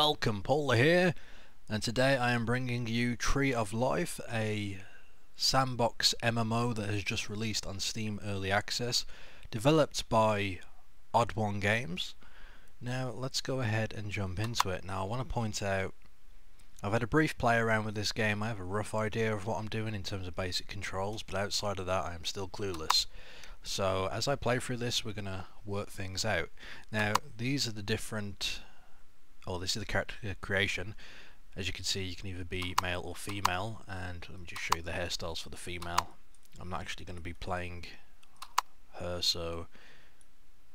welcome, Pauleh here, and today I am bringing you Tree of Life, a Sandbox MMO that has just released on Steam Early Access, developed by Odd One Games. Now let's go ahead and jump into it. Now I want to point out, I've had a brief play around with this game. I have a rough idea of what I'm doing in terms of basic controls, but outside of that I am still clueless. So as I play through this, we're going to work things out. Now these are the different, this is the character creation. As you can see, you can either be male or female, and let me just show you the hairstyles for the female. I'm not actually going to be playing her, so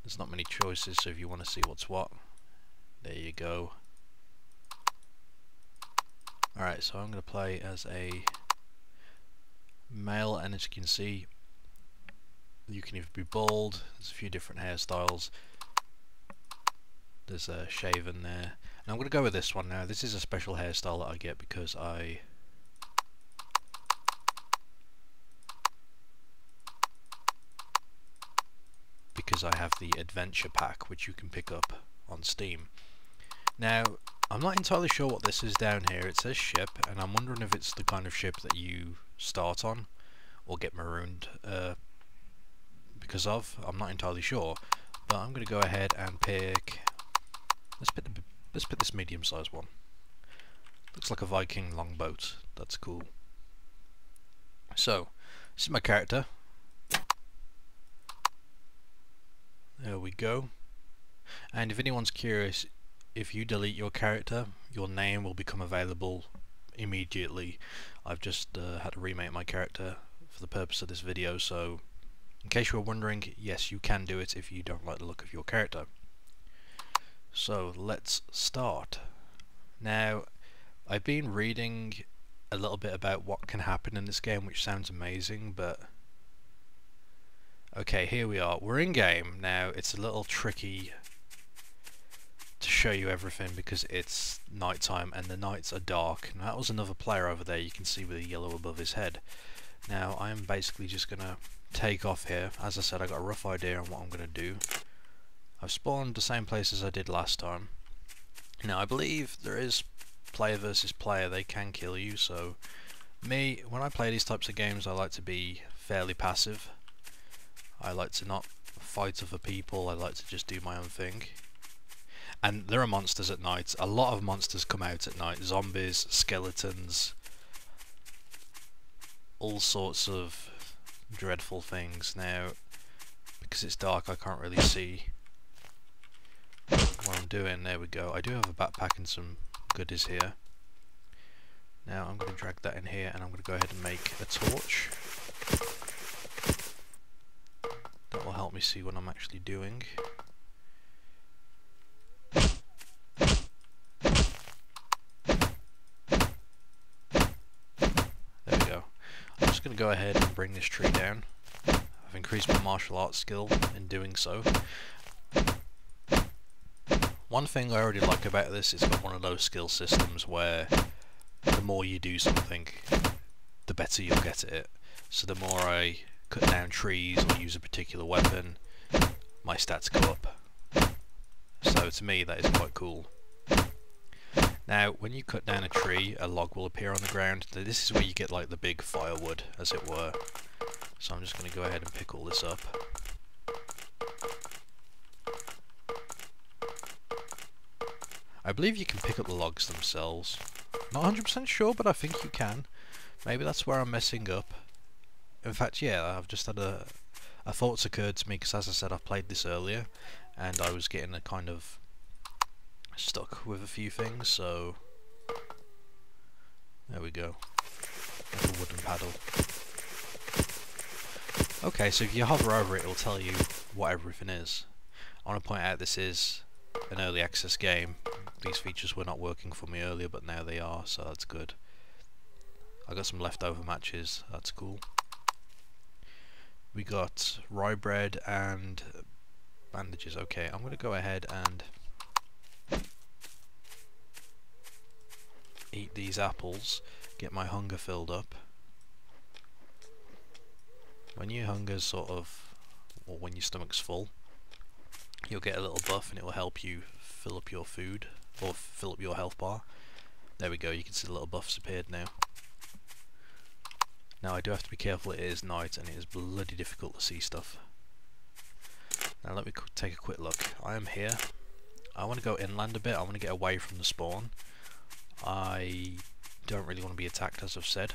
there's not many choices, so if you want to see what's what, there you go. Alright, so I'm going to play as a male, and as you can see, you can either be bald, there's a few different hairstyles, there's a shaven there, and I'm going to go with this one now. This is a special hairstyle that I get because I have the adventure pack, which you can pick up on Steam. Now I'm not entirely sure what this is down here. It says ship, and I'm wondering if it's the kind of ship that you start on or get marooned because of. I'm not entirely sure, but I'm going to go ahead and pick, let's pick this medium-sized one. Looks like a Viking longboat. That's cool. So this is my character. There we go. And if anyone's curious, if you delete your character, your name will become available immediately. I've just had to remake my character for the purpose of this video, so in case you were wondering, yes, you can do it if you don't like the look of your character. So let's start. Now I've been reading a little bit about what can happen in this game, which sounds amazing, but okay, here we are. We're in game now. It's a little tricky to show you everything because it's nighttime and the nights are dark. Now that was another player over there, you can see with the yellow above his head. Now I'm basically just gonna take off here. As I said, I got a rough idea on what I'm gonna do. I've spawned the same place as I did last time. Now I believe there is player versus player, they can kill you, so me, when I play these types of games, I like to be fairly passive. I like to not fight other people, I like to just do my own thing. And there are monsters at night. A lot of monsters come out at night. Zombies, skeletons, all sorts of dreadful things. Now, because it's dark, I can't really see what I'm doing. There we go. I do have a backpack and some goodies here. Now I'm going to drag that in here, and I'm going to go ahead and make a torch. That will help me see what I'm actually doing. There we go. I'm just going to go ahead and bring this tree down. I've increased my martial arts skill in doing so. One thing I already like about this, it's got one of those skill systems where the more you do something, the better you'll get at it. So the more I cut down trees or use a particular weapon, my stats go up. So to me that is quite cool. Now when you cut down a tree, a log will appear on the ground. This is where you get like the big firewood, as it were. So I'm just going to go ahead and pick all this up. I believe you can pick up the logs themselves. Not 100% sure, but I think you can. Maybe that's where I'm messing up. In fact, yeah, I've just had a thought's occurred to me, because as I said, I played this earlier and I was getting a kind of stuck with a few things, so there we go. Like a wooden paddle. Okay, so if you hover over it, it'll tell you what everything is. I want to point out this is an early access game. These features were not working for me earlier, but now they are, so that's good. I got some leftover matches, that's cool. We got rye bread and bandages. Okay, I'm going to go ahead and eat these apples, get my hunger filled up. When your hunger's sort of, or when your stomach's full, you'll get a little buff and it will help you fill up your food or fill up your health bar. There we go, you can see the little buffs appeared now. Now I do have to be careful, it is night and it is bloody difficult to see stuff. Now let me take a quick look. I am here. I want to go inland a bit, I want to get away from the spawn. I don't really want to be attacked, as I've said.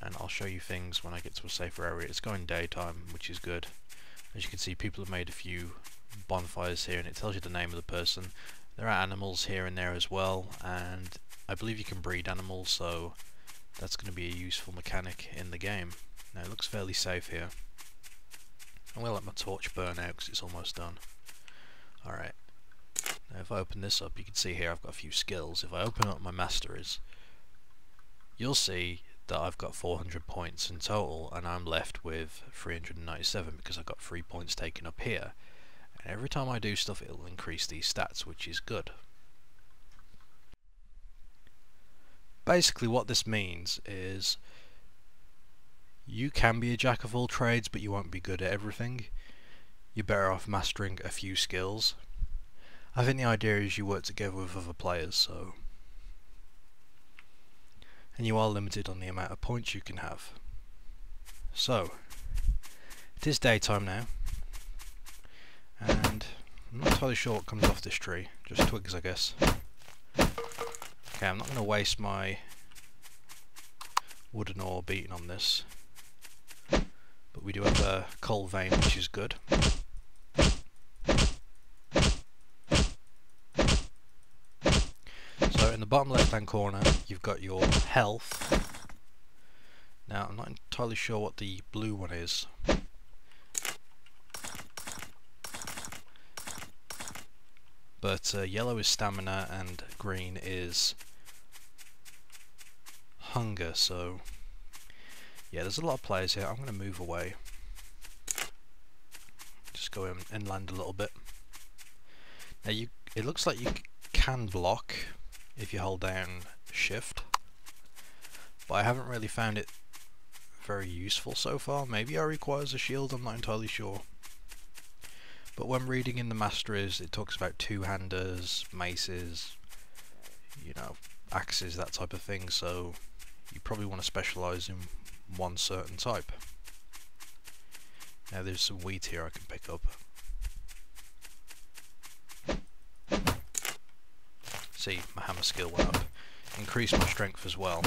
And I'll show you things when I get to a safer area. It's going daytime, which is good. As you can see, people have made a few bonfires here and it tells you the name of the person. There are animals here and there as well, and I believe you can breed animals, so that's going to be a useful mechanic in the game. Now it looks fairly safe here. I'm going to let my torch burn out because it's almost done. Alright, now if I open this up, you can see here I've got a few skills. If I open up my masteries, you'll see that I've got 400 points in total and I'm left with 397 because I've got 3 points taken up here. And every time I do stuff, it'll increase these stats, which is good. Basically what this means is you can be a jack of all trades, but you won't be good at everything. You're better off mastering a few skills. I think the idea is you work together with other players, so, and you are limited on the amount of points you can have. So it is daytime now, and I'm not entirely sure what comes off this tree, just twigs I guess. Okay, I'm not going to waste my wooden ore beating on this, but we do have a coal vein, which is good. So in the bottom left hand corner you've got your health. Now I'm not entirely sure what the blue one is. But yellow is stamina and green is hunger, so yeah, there's a lot of players here. I'm going to move away. Just go inland a little bit. Now it looks like you can block if you hold down shift, but I haven't really found it very useful so far. Maybe it requires a shield, I'm not entirely sure. But when reading in the masteries, it talks about two-handers, maces, you know, axes, that type of thing, so you probably want to specialise in one certain type. Now there's some wheat here I can pick up. See, my hammer skill went up. Increased my strength as well.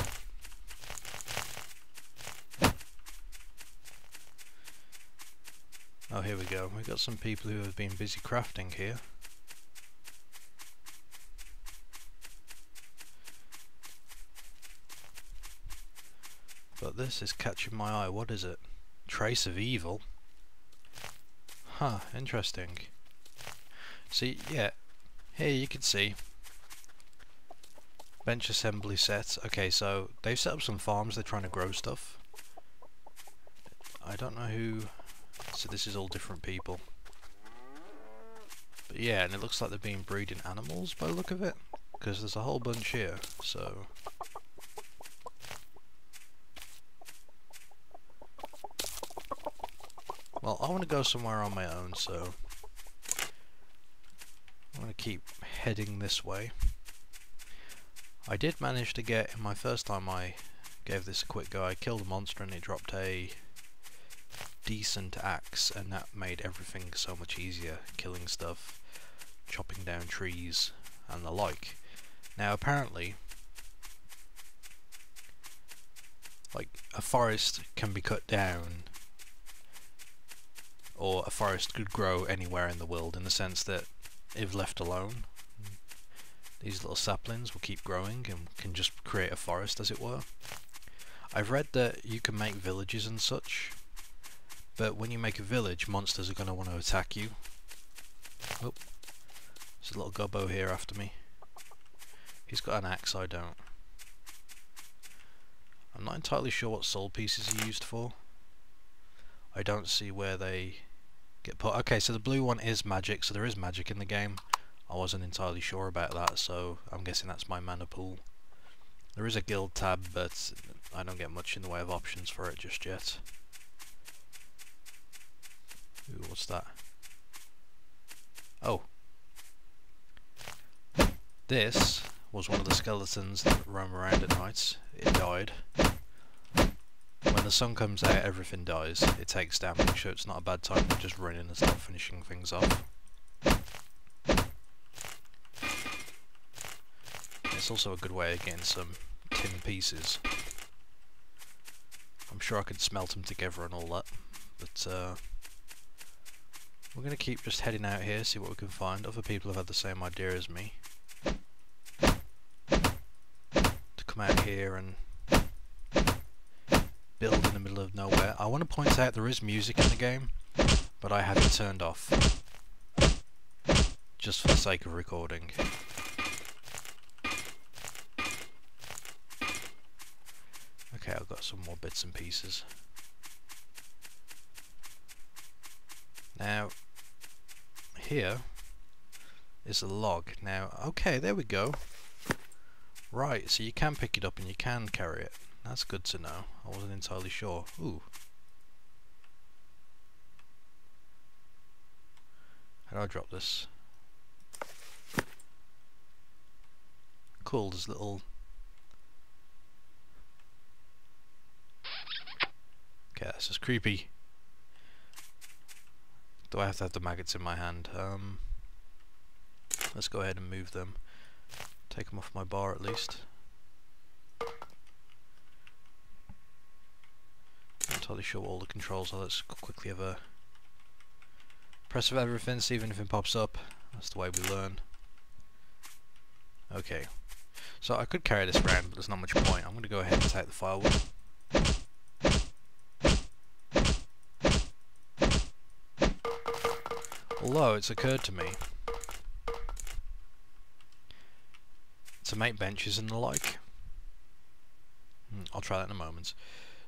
Oh, here we go. We've got some people who have been busy crafting here. But this is catching my eye. What is it? Trace of evil? Huh, interesting. See, yeah, here you can see bench assembly set. Okay, so they've set up some farms, they're trying to grow stuff. I don't know who, so this is all different people. But yeah, and it looks like they're being breeding animals by the look of it, because there's a whole bunch here, so. Well, I want to go somewhere on my own, so I'm going to keep heading this way. I did manage to get, in my first time I gave this a quick go, I killed a monster and it dropped a decent axe, and that made everything so much easier, killing stuff, chopping down trees and the like. Now apparently, like, a forest can be cut down, or a forest could grow anywhere in the world, in the sense that if left alone, these little saplings will keep growing and can just create a forest, as it were. I've read that you can make villages and such, but when you make a village, monsters are going to want to attack you. Oh, there's a little gobbo here after me. He's got an axe, I don't. I'm not entirely sure what soul pieces are used for. I don't see where they get put. Okay, so the blue one is magic, so there is magic in the game. I wasn't entirely sure about that, so I'm guessing that's my mana pool. There is a guild tab, but I don't get much in the way of options for it just yet. Ooh, what's that? Oh. This was one of the skeletons that roam around at night. It died. When the sun comes out, everything dies. It takes damage, so it's not a bad time to just run in and start finishing things off. It's also a good way of getting some tin pieces. I'm sure I could smelt them together and all that, but we're going to keep just heading out here, see what we can find. Other people have had the same idea as me, to come out here and build in the middle of nowhere. I want to point out there is music in the game, but I have it turned off, just for the sake of recording. Okay, I've got some more bits and pieces. Now, here is a log. Now, okay, there we go. Right, so you can pick it up and you can carry it. That's good to know. I wasn't entirely sure. Ooh. How do I drop this? Cool, there's little... Okay, this is creepy. Do I have to have the maggots in my hand? Let's go ahead and move them. Take them off my bar at least. Not entirely sure what all the controls are. Let's quickly have a press of everything, see if anything pops up. That's the way we learn. Okay. So I could carry this around, but there's not much point. I'm going to go ahead and take the firewood. Although it's occurred to me to make benches and the like. I'll try that in a moment.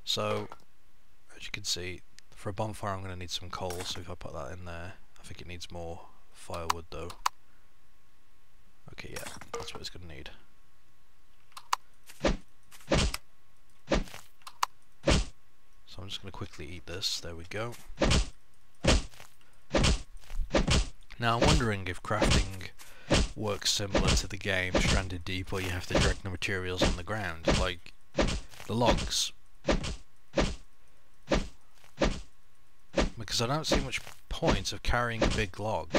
So, as you can see, for a bonfire I'm going to need some coal, so if I put that in there, I think it needs more firewood though. Okay, yeah, that's what it's going to need. So I'm just going to quickly eat this, there we go. Now I'm wondering if crafting works similar to the game Stranded Deep, where you have to drag the materials on the ground, like the logs. Because I don't see much point of carrying a big log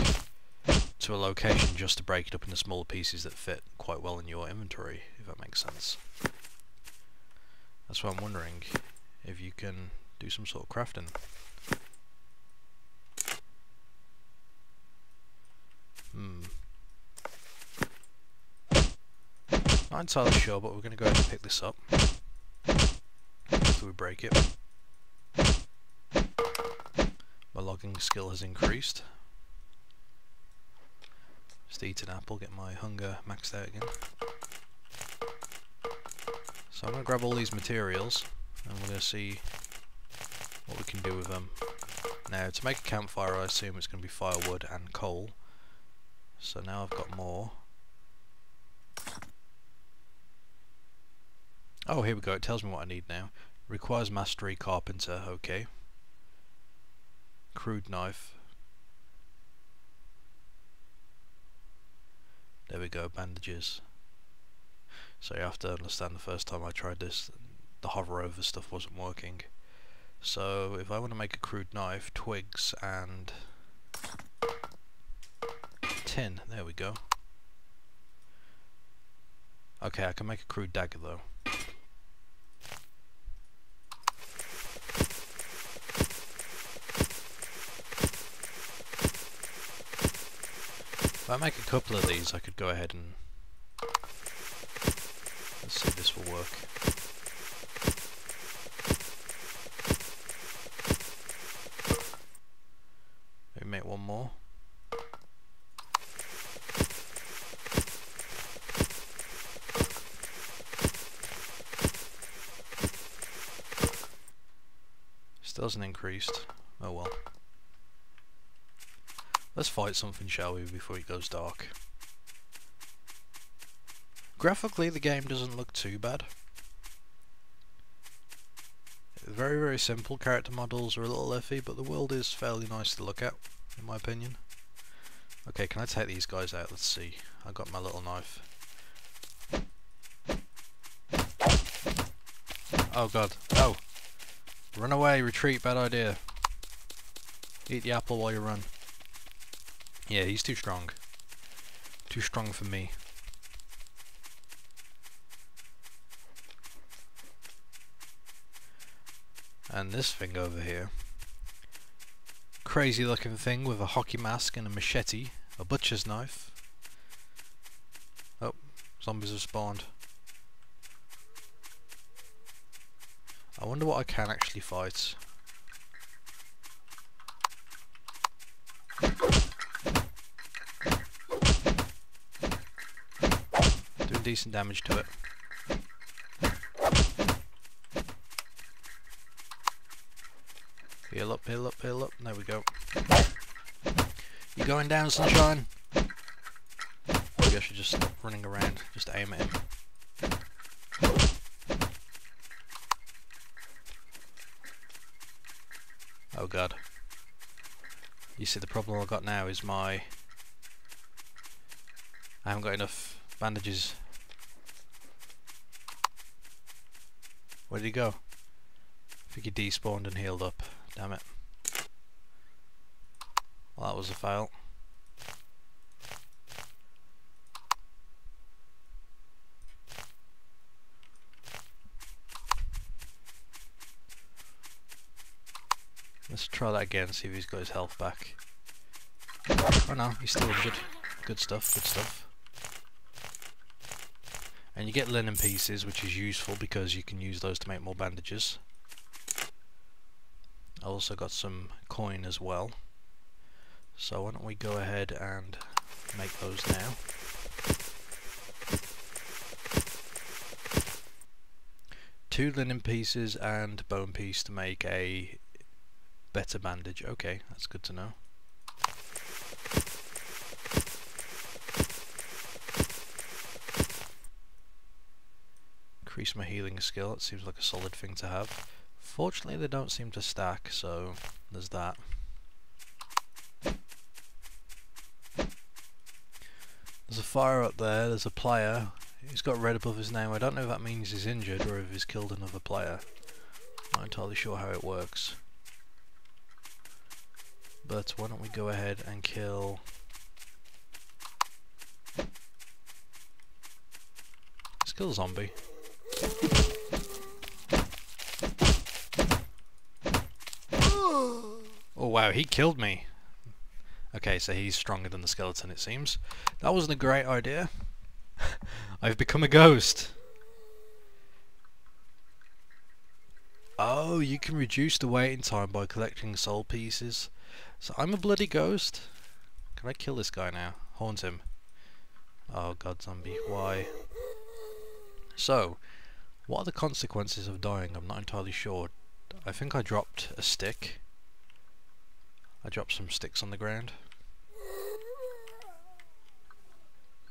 to a location just to break it up into smaller pieces that fit quite well in your inventory, if that makes sense. That's why I'm wondering if you can do some sort of crafting. Not entirely sure, but we're going to go ahead and pick this up after we break it. My logging skill has increased. Just eat an apple, get my hunger maxed out again. So I'm going to grab all these materials and we're going to see what we can do with them. Now, to make a campfire I assume it's going to be firewood and coal. So now I've got more. Oh, here we go, it tells me what I need now. Requires mastery, carpenter, okay. Crude knife. There we go, bandages. So you have to understand, the first time I tried this, the hover over stuff wasn't working. So if I want to make a crude knife, twigs and tin, there we go. Okay, I can make a crude dagger though. If I make a couple of these, I could go ahead and let's see if this will work. Maybe make one more. Still hasn't increased. Oh well. Let's fight something, shall we, before it goes dark. Graphically, the game doesn't look too bad. Very, very simple. Character models are a little iffy, but the world is fairly nice to look at, in my opinion. Okay, can I take these guys out? Let's see. I got my little knife. Oh god. Oh! Run away, retreat, bad idea. Eat the apple while you run. Yeah, he's too strong. Too strong for me. And this thing over here. Crazy looking thing with a hockey mask and a machete. A butcher's knife. Oh, zombies have spawned. I wonder what I can actually fight. Doing decent damage to it. Heal up, heal up, heal up. There we go. You going down, sunshine? Maybe I should just stop running around. Just aim at him. Oh god. You see, the problem I've got now is I haven't got enough bandages. Where did he go? I think he despawned and healed up. Damn it. Well, that was a fail. Let's try that again, see if he's got his health back. Oh no, he's still injured. Good stuff, good stuff. And you get linen pieces, which is useful because you can use those to make more bandages. I also got some coin as well. So why don't we go ahead and make those now. Two linen pieces and bone piece to make a better bandage. Okay, that's good to know. Increase my healing skill, it seems like a solid thing to have. Fortunately they don't seem to stack, so there's that. There's a fire up there, there's a player. He's got red above his name. I don't know if that means he's injured or if he's killed another player. Not entirely sure how it works. But why don't we go ahead and kill... Let's kill a zombie. Oh wow, he killed me. Okay, so he's stronger than the skeleton, it seems. That wasn't a great idea. I've become a ghost. Oh, you can reduce the waiting time by collecting soul pieces. So I'm a bloody ghost. Can I kill this guy now? Haunt him. Oh god, zombie, why? So, what are the consequences of dying? I'm not entirely sure. I think I dropped a stick. I dropped some sticks on the ground.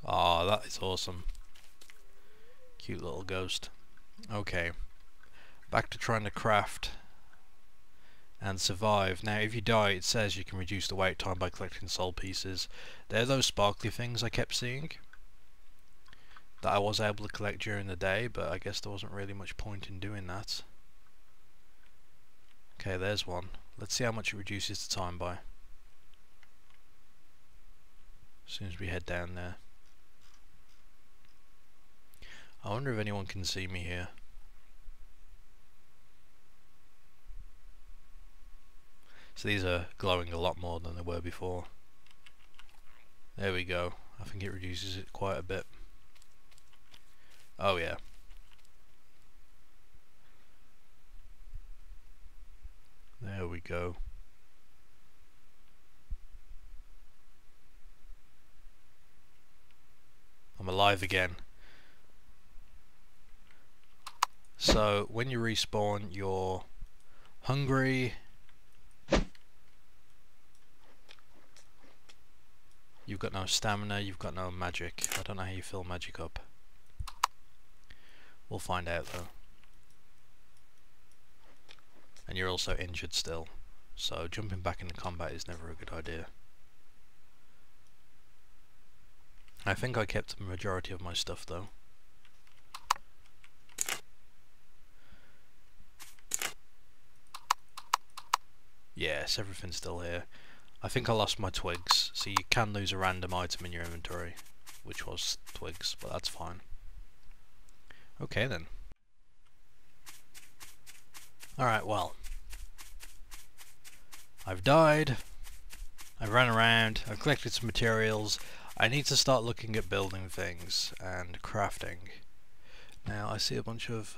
Ah, that is awesome. Cute little ghost. Okay. Back to trying to craft and survive. Now if you die, it says you can reduce the wait time by collecting soul pieces. They're those sparkly things I kept seeing that I was able to collect during the day, but I guess there wasn't really much point in doing that. Okay, there's one. Let's see how much it reduces the time by. As soon as we head down there. I wonder if anyone can see me here. So these are glowing a lot more than they were before. There we go. I think it reduces it quite a bit. Oh yeah. There we go. I'm alive again. So when you respawn, you're hungry. You've got no stamina, you've got no magic. I don't know how you fill magic up. We'll find out though. And you're also injured still. So jumping back into combat is never a good idea. I think I kept the majority of my stuff though. Yes, everything's still here. I think I lost my twigs, so you can lose a random item in your inventory, which was twigs, but that's fine. Okay then. Alright, well. I've died, I've run around, I've collected some materials. I need to start looking at building things and crafting. Now I see a bunch of,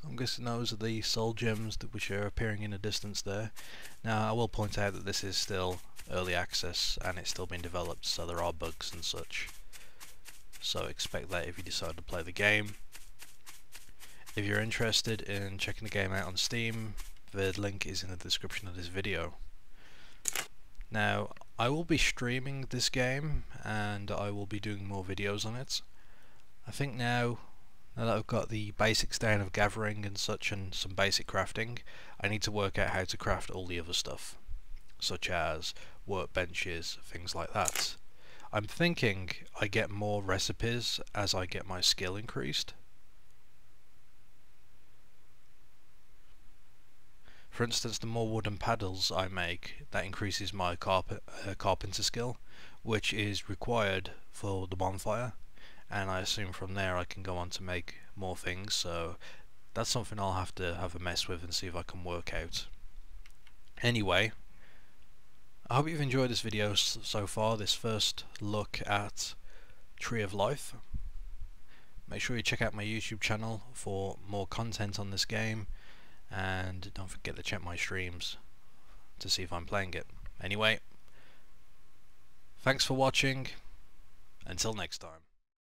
I'm guessing those are the soul gems which are appearing in the distance there. Now I will point out that this is still early access and it's still being developed, so there are bugs and such. So expect that if you decide to play the game. If you're interested in checking the game out on Steam, the link is in the description of this video. Now, I will be streaming this game and I will be doing more videos on it. I think now that I've got the basics down of gathering and such and some basic crafting, I need to work out how to craft all the other stuff, such as workbenches, things like that. I'm thinking I get more recipes as I get my skill increased. For instance, the more wooden paddles I make, that increases my carpenter skill, which is required for the bonfire, and I assume from there I can go on to make more things, so that's something I'll have to have a mess with and see if I can work out. Anyway, I hope you've enjoyed this video so far, this first look at Tree of Life. Make sure you check out my YouTube channel for more content on this game, and don't forget to check my streams to see if I'm playing it. Anyway, thanks for watching, until next time.